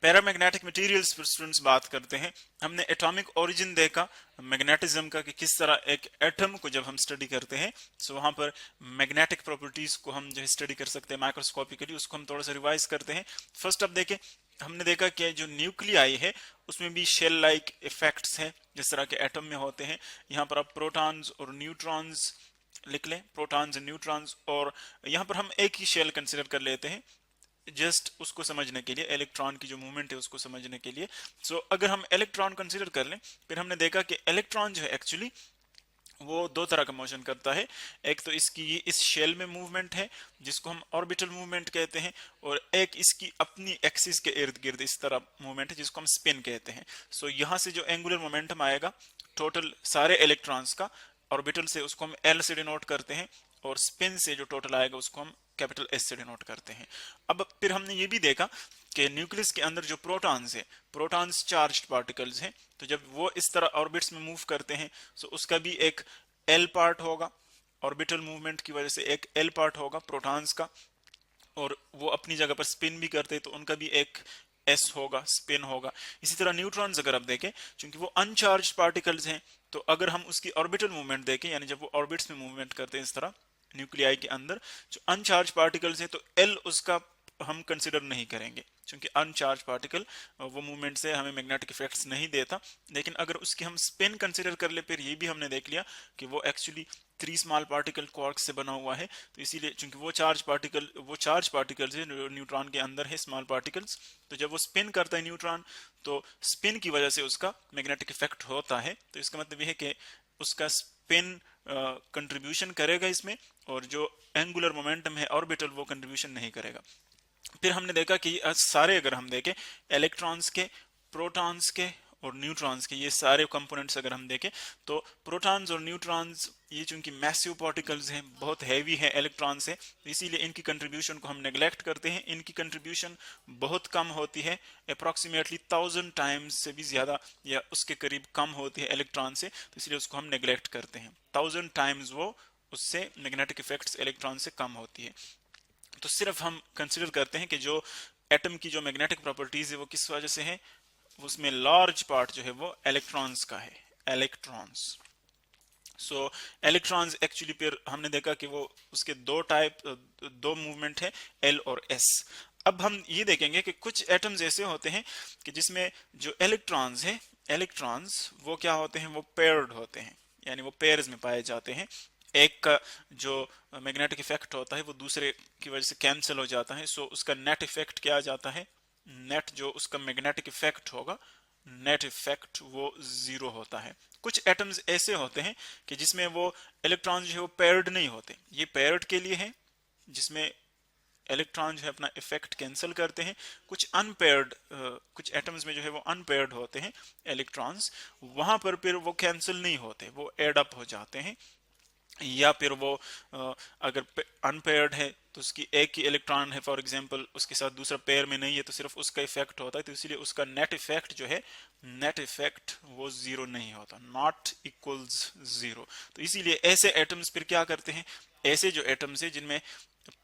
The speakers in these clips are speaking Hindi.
पैरामैग्नेटिक मटेरियल्स पर स्टूडेंट्स बात करते हैं। हमने एटॉमिक ओरिजिन देखा मैग्नेटिज्म का कि किस तरह एक एटम को जब हम स्टडी करते हैं सो वहां पर मैग्नेटिक प्रॉपर्टीज को हम जो है स्टडी कर सकते हैं माइक्रोस्कोपिकली, उसको हम थोड़ा सा रिवाइज करते हैं। फर्स्ट अब देखें, हमने देखा कि जो न्यूक्लियाई है उसमें भी शेल लाइक इफेक्ट्स हैं जिस तरह के एटम में होते हैं। यहाँ पर आप प्रोटॉन्स और न्यूट्रॉन्स लिख लें, प्रोटॉन्स एंड न्यूट्रॉन्स, और यहाँ पर हम एक ही शेल कंसिडर कर लेते हैं जस्ट उसको समझने के लिए, इलेक्ट्रॉन की जो मूवमेंट है उसको समझने के लिए। सो अगर हम इलेक्ट्रॉन कंसीडर कर लें, फिर हमने देखा कि इलेक्ट्रॉन जो है एक्चुअली वो दो तरह का मोशन करता है। एक तो इसकी इस शेल में मूवमेंट है जिसको हम ऑर्बिटल मूवमेंट कहते हैं, और एक इसकी अपनी एक्सिस के इर्द गिर्द इस तरह मूवमेंट है जिसको हम स्पिन कहते हैं। सो यहाँ से जो एंगुलर मोमेंटम आएगा टोटल सारे इलेक्ट्रॉन्स का ऑर्बिटल से, उसको हम एल से डिनोट करते हैं, और स्पिन से जो टोटल आएगा उसको हम कैपिटल एस से डिनोट करते हैं। अब फिर हमने ये भी देखा कि न्यूक्लियस के अंदर जो प्रोटॉन्स है, प्रोटॉन्स चार्ज्ड पार्टिकल्स हैं, तो जब वो इस तरह ऑर्बिट्स में मूव करते हैं तो उसका भी एक एल पार्ट होगा, ऑर्बिटल मूवमेंट की वजह से एक एल पार्ट होगा प्रोटॉन्स का, और वो अपनी जगह पर स्पिन भी करते हैं तो उनका भी एक एस होगा, स्पिन होगा। इसी तरह न्यूट्रॉन्स अगर आप देखें, क्योंकि वो अनचार्ज पार्टिकल्स हैं, तो अगर हम उसकी ऑर्बिटल मूवमेंट देखें, यानी जब वो ऑर्बिट्स में मूवमेंट करते हैं इस तरह न्यूक्लियाई के अंदर, जो अनचार्ज पार्टिकल्स हैं, तो एल उसका हम कंसिडर नहीं करेंगे क्योंकि अनचार्ज पार्टिकल वो मूवमेंट से हमें मैग्नेटिक इफेक्ट्स नहीं देता। लेकिन अगर उसकी हम स्पिन कंसिडर कर ले, फिर ये भी हमने देख लिया कि वो एक्चुअली 3 स्मॉल पार्टिकल क्वार्क्स से बना हुआ है, तो इसीलिए चूंकि वो चार्ज पार्टिकल्स है न्यूट्रॉन के अंदर है स्मॉल पार्टिकल्स, तो जब वो स्पिन करता है न्यूट्रॉन तो स्पिन की वजह से उसका मैग्नेटिक इफेक्ट होता है। तो इसका मतलब ये है कि उसका स्पिन कंट्रीब्यूशन करेगा इसमें, और जो एंगुलर मोमेंटम है ऑर्बिटल वो कंट्रीब्यूशन नहीं करेगा। फिर हमने देखा कि सारे अगर हम देखें इलेक्ट्रॉन्स के, प्रोटॉन्स के और न्यूट्रॉन्स के, ये सारे कंपोनेंट्स अगर हम देखें तो प्रोटॉन्स और न्यूट्रॉन्स ये चूंकि मैसिव पार्टिकल्स हैं, बहुत हैवी है इलेक्ट्रॉन से, इसीलिए इनकी कंट्रीब्यूशन को हम नेग्लेक्ट करते हैं। इनकी कंट्रीब्यूशन बहुत कम होती है, अप्रॉक्सीमेटली 1000 टाइम्स से भी ज्यादा या उसके करीब कम होती है इलेक्ट्रॉन से, तो इसलिए उसको हम नेग्लेक्ट करते हैं। 1000 टाइम्स वो उससे मैग्नेटिक इफेक्ट्स इलेक्ट्रॉन से कम होती है। तो सिर्फ हम कंसिडर करते हैं कि जो एटम की जो मैग्नेटिक प्रॉपर्टीज है वो किस वजह से है, उसमें लार्ज पार्ट जो है वो इलेक्ट्रॉन्स का है, इलेक्ट्रॉन्स। सो इलेक्ट्रॉन्स एक्चुअली फिर हमने देखा कि वो उसके दो मूवमेंट है, एल और एस। अब हम ये देखेंगे कि कुछ एटम्स ऐसे होते हैं कि जिसमें जो इलेक्ट्रॉन्स है, इलेक्ट्रॉन्स वो क्या होते हैं, वो पेयर्ड होते हैं, यानी वो पेयर्स में पाए जाते हैं। एक का जो मैग्नेटिक इफेक्ट होता है वो दूसरे की वजह से कैंसिल हो जाता है, सो उसका नेट इफेक्ट क्या आ जाता है, नेट जो उसका मैग्नेटिक इफेक्ट होगा, नेट इफेक्ट वो जीरो होता है। कुछ एटम्स ऐसे होते हैं कि जिसमें वो इलेक्ट्रॉन जो है वो पेयर्ड नहीं होते, ये पेयर्ड के लिए है जिसमें इलेक्ट्रॉन जो है अपना इफेक्ट कैंसिल करते हैं। कुछ अनपेयर्ड कुछ एटम्स में जो है वो अनपेयर्ड होते हैं इलेक्ट्रॉन्स, वहां पर फिर वो कैंसिल नहीं होते, वो एड अप हो जाते हैं। या फिर वो अगर अनपेयर्ड है तो उसकी एक ही इलेक्ट्रॉन है फॉर एग्जांपल, उसके साथ दूसरा पेयर में नहीं है, तो सिर्फ उसका इफेक्ट होता है, तो इसीलिए उसका नेट इफेक्ट जो है, नेट इफेक्ट वो जीरो नहीं होता, नॉट इक्वल्स जीरो। तो इसीलिए ऐसे एटम्स फिर क्या करते हैं, ऐसे जो एटम्स है जिनमें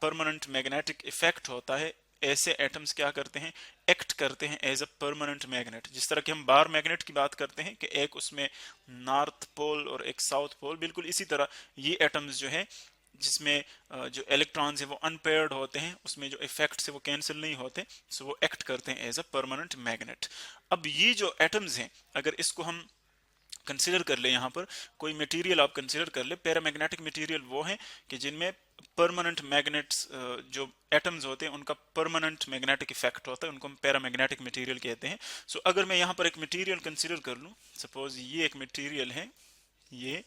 परमानेंट मैग्नेटिक इफेक्ट होता है, ऐसे एटम्स क्या करते हैं, एक्ट करते हैं एज अ परमानेंट मैग्नेट। जिस तरह कि हम बार मैग्नेट की बात करते हैं कि एक उसमें नॉर्थ पोल और एक साउथ पोल, बिल्कुल इसी तरह ये एटम्स जो है जिसमें जो इलेक्ट्रॉन्स है वो अनपेयर्ड होते हैं, उसमें जो इफेक्ट्स है वो कैंसिल नहीं होते, सो वो एक्ट करते हैं एज अ परमानेंट मैग्नेट। अब ये जो एटम्स हैं अगर इसको हम कंसिडर कर ले, यहाँ पर कोई मटेरियल आप कंसिडर कर ले, पैरामैग्नेटिक मटेरियल वो है कि जिनमें परमानेंट मैग्नेट्स जो एटम्स होते हैं उनका परमानेंट मैग्नेटिक इफेक्ट होता है, उनको हम पैरामैग्नेटिक मटेरियल कहते हैं। सो अगर मैं यहाँ पर एक मटेरियल कंसिडर कर लूँ, सपोज ये एक मटेरियल है, ये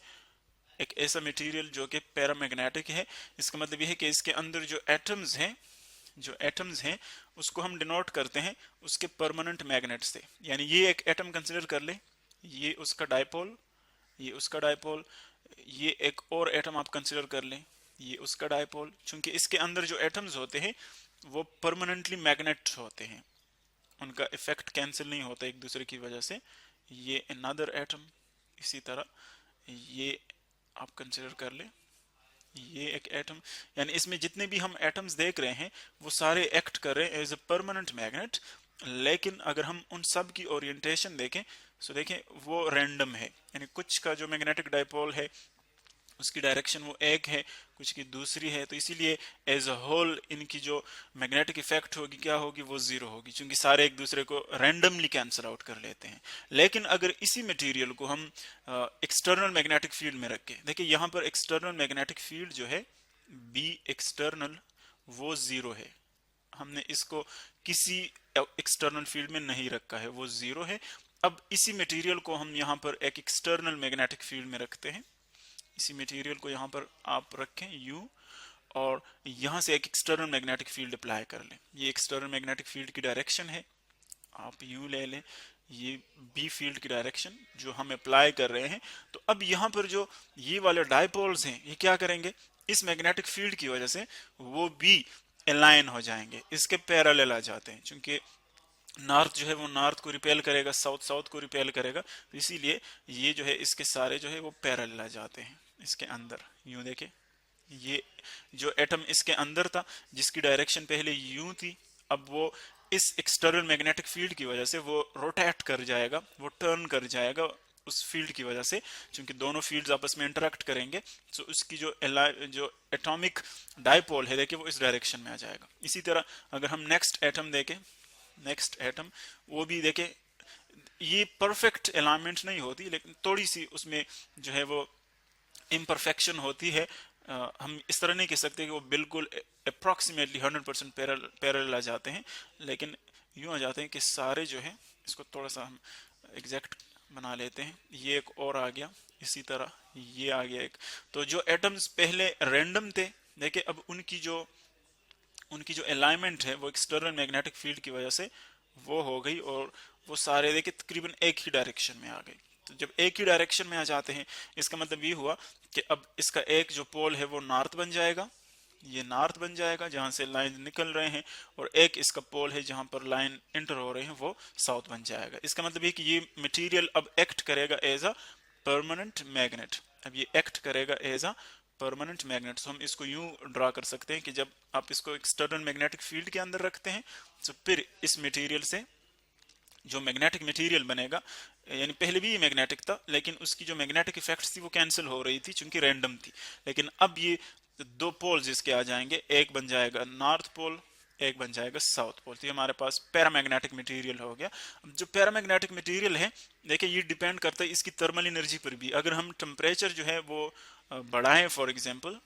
एक ऐसा मटेरियल जो कि पैरामैग्नेटिक है, इसका मतलब ये है कि इसके अंदर जो एटम्स हैं उसको हम डिनोट करते हैं उसके परमानेंट मैग्नेट से। यानी ये एक एटम कंसिडर कर ले, ये उसका डायपोल, ये उसका डायपोल, ये एक और एटम आप कंसिडर कर लें, ये उसका डायपोल। चूंकि इसके अंदर जो एटम्स होते हैं वो परमानेंटली मैग्नेट होते हैं, उनका इफेक्ट कैंसिल नहीं होता एक दूसरे की वजह से। ये अनदर एटम, इसी तरह ये आप कंसिडर कर ले, ये एक एटम। यानी इसमें जितने भी हम एटम्स देख रहे हैं वो सारे एक्ट कर रहे हैं एज अ परमानेंट मैग्नेट, लेकिन अगर हम उन सब की ओरिएंटेशन देखें तो देखें वो रैंडम है, यानी कुछ का जो मैग्नेटिक डाइपोल है उसकी डायरेक्शन वो एक है, कुछ की दूसरी है, तो इसीलिए एज अ होल इनकी जो मैग्नेटिक इफेक्ट होगी क्या होगी, वो जीरो होगी, क्योंकि सारे एक दूसरे को रैंडमली कैंसिल आउट कर लेते हैं। लेकिन अगर इसी मटेरियल को हम एक्सटर्नल मैग्नेटिक फील्ड में रखें, देखिए यहाँ पर एक्सटर्नल मैग्नेटिक फील्ड जो है बी एक्सटर्नल वो जीरो है, हमने इसको किसी एक्सटर्नल फील्ड में नहीं रखा है, वो जीरो है। अब इसी मटेरियल को हम यहाँ पर एक एक्सटर्नल मैग्नेटिक फील्ड में रखते हैं, इसी मटेरियल को यहाँ पर आप रखें यू, और यहाँ से एक एक्सटर्नल मैग्नेटिक फील्ड अप्लाई कर लें। ये एक्सटर्नल मैग्नेटिक फील्ड की डायरेक्शन है, आप यू ले लें, ये बी फील्ड की डायरेक्शन जो हम अप्लाई कर रहे हैं। तो अब यहाँ पर जो ये वाले डायपोल्स हैं ये क्या करेंगे, इस मैग्नेटिक फील्ड की वजह से वो भी अलाइन हो जाएंगे, इसके पैरेलल आ जाते हैं, क्योंकि नॉर्थ जो है वो नॉर्थ को रिपेल करेगा, साउथ साउथ को रिपेल करेगा, तो इसीलिए ये जो है इसके सारे जो है वो पैरेलल आ जाते हैं इसके अंदर। यूं देखे, ये जो एटम इसके अंदर था जिसकी डायरेक्शन पहले यूं थी, अब वो इस एक्सटर्नल मैग्नेटिक फील्ड की वजह से वो रोटेट कर जाएगा, वो टर्न कर जाएगा उस फील्ड की वजह से, क्योंकि दोनों फील्ड्स आपस में इंटरेक्ट करेंगे, तो उसकी जो एटॉमिक डायपोल है देखिए वो इस डायरेक्शन में आ जाएगा। इसी तरह अगर हम नेक्स्ट एटम देखें, नेक्स्ट एटम वो भी देखें, ये परफेक्ट अलाइनमेंट नहीं होती, लेकिन थोड़ी सी उसमें जो है वो इम्परफेक्शन होती है। हम इस तरह नहीं कह सकते कि वो बिल्कुल अप्रॉक्सीमेटली 100% पैरेलल आ जाते हैं, लेकिन यूं आ जाते हैं कि सारे जो है, इसको थोड़ा सा हम एग्जैक्ट बना लेते हैं, ये एक और आ गया, इसी तरह ये आ गया एक। तो जो एटम्स पहले रैंडम थे देखिए, अब उनकी जो अलाइनमेंट है वो एक्सटर्नल मैग्नेटिक फील्ड की वजह से वो हो गई, और वो सारे देखिए तकरीबन एक ही डायरेक्शन में आ गए। तो जब एक ही डायरेक्शन में आ जाते हैं, इसका मतलब ये हुआ कि अब इसका एक जो पोल है वो नॉर्थ बन जाएगा, ये नॉर्थ बन जाएगा जहां से लाइन निकल रहे हैं, और एक इसका पोल है जहां पर लाइन इंटर हो रहे हैं वो साउथ बन जाएगा। इसका मतलब ये कि ये मटेरियल अब एक्ट करेगा एज अ परमानेंट मैग्नेट, अब ये एक्ट करेगा एज अ परमानेंट मैग्नेट। तो हम इसको यूं ड्रा कर सकते हैं कि जब आप इसको एक्सटर्नल मैग्नेटिक फील्ड के अंदर रखते हैं, तो फिर इस मटेरियल से जो मैग्नेटिक मटेरियल बनेगा, यानी पहले भी ये मैग्नेटिक था लेकिन उसकी जो मैग्नेटिक इफेक्ट्स थी वो कैंसिल हो रही थी चूंकि रैंडम थी, लेकिन अब ये दो पोल्स इसके आ जाएंगे, एक बन जाएगा नॉर्थ पोल, एक बन जाएगा साउथ पोल, तो ये हमारे पास पैरामैग्नेटिक मटेरियल हो गया। अब जो पैरामैग्नेटिक मटेरियल है देखिए ये डिपेंड करता है इसकी थर्मल एनर्जी पर भी। अगर हम टेम्परेचर जो है वो बढ़ाएं, फॉर एग्जांपल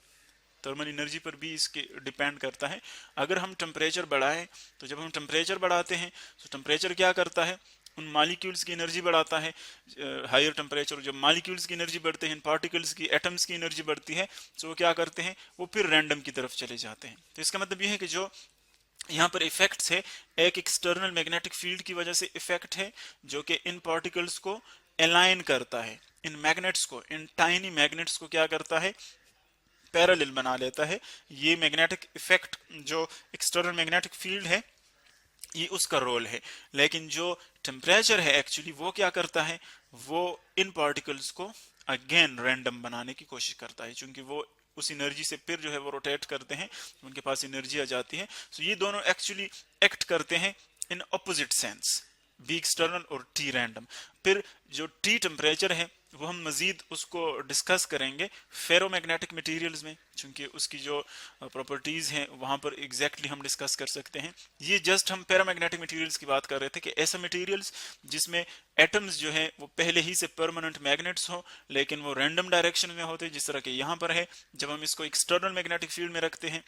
थर्मल एनर्जी पर भी इसके डिपेंड करता है। अगर हम टेम्परेचर बढ़ाएं, तो जब हम टेम्परेचर बढ़ाते हैं तो टेम्परेचर क्या करता है, उन मालिक्यूल्स की एनर्जी बढ़ाता है। हायर टेम्परेचर जब मालिक्यूल्स की एनर्जी बढ़ते हैं, पार्टिकल्स की, एटम्स की एनर्जी बढ़ती है, तो वो क्या करते हैं, वो फिर रैंडम की तरफ चले जाते हैं। तो इसका मतलब ये है कि जो यहाँ पर इफेक्ट्स है, एक एक्सटर्नल मैग्नेटिक फील्ड की वजह से इफेक्ट है जो कि इन पार्टिकल्स को अलाइन करता है, इन मैग्नेट्स को, इन टाइनी मैग्नेट्स को क्या करता है, पैरेलल बना लेता है। ये मैग्नेटिक इफेक्ट जो एक्सटर्नल मैग्नेटिक फील्ड है ये उसका रोल है। लेकिन जो टेम्परेचर है एक्चुअली वो क्या करता है, वो इन पार्टिकल्स को अगेन रैंडम बनाने की कोशिश करता है, क्योंकि वो उस एनर्जी से फिर जो है वो रोटेट करते हैं, उनके पास एनर्जी आ जाती है। तो ये दोनों एक्चुअली एक्ट करते हैं in opposite sense, b external और टी रैंडम। फिर जो टी टेम्परेचर है वो हम मजीद उसको डिस्कस करेंगे फेरोमैग्नेटिक मटेरियल्स में, क्योंकि उसकी जो प्रॉपर्टीज हैं वहां पर एग्जैक्टली हम डिस्कस कर सकते हैं। ये जस्ट हम पैरामैग्नेटिक मटेरियल्स की बात कर रहे थे कि ऐसे मटेरियल्स जिसमें एटम्स जो है वो पहले ही से परमानेंट मैग्नेट्स हो लेकिन वो रैंडम डायरेक्शन में होते हैं, जिस तरह के यहाँ पर है। जब हम इसको एक्सटर्नल मैग्नेटिक फील्ड में रखते हैं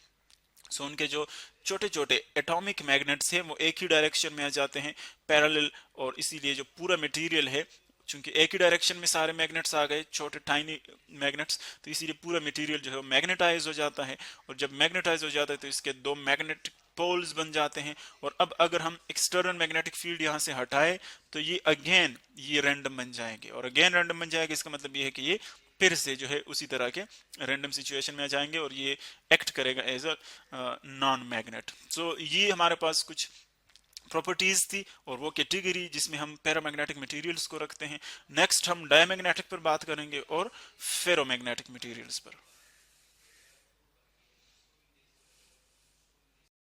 सो उनके जो छोटे छोटे एटॉमिक मैग्नेट्स हैं वो एक ही डायरेक्शन में आ जाते हैं, पैरेलल, और इसीलिए जो पूरा मटेरियल है चूंकि एक ही डायरेक्शन में सारे मैग्नेट्स आ गए, छोटे टाइनी मैग्नेट्स, तो इसीलिए पूरा मटेरियल जो है वो मैग्नेटाइज हो जाता है। और जब मैग्नेटाइज हो जाता है तो इसके दो मैग्नेटिक पोल्स बन जाते हैं। और अब अगर हम एक्सटर्नल मैग्नेटिक फील्ड यहाँ से हटाए तो ये अगेन ये रैंडम बन जाएंगे, और अगेन रैंडम बन जाएगा। इसका मतलब ये है कि ये फिर से जो है उसी तरह के रैंडम सिचुएशन में आ जाएंगे और ये एक्ट करेगा एज अ नॉन मैग्नेट। सो ये हमारे पास कुछ प्रॉपर्टीज थी और वो कैटेगरी जिसमें हम पैरामैग्नेटिक मटेरियल्स को रखते हैं। नेक्स्ट हम डायमैग्नेटिक पर बात करेंगे और फेरोमैग्नेटिक मटेरियल्स पर।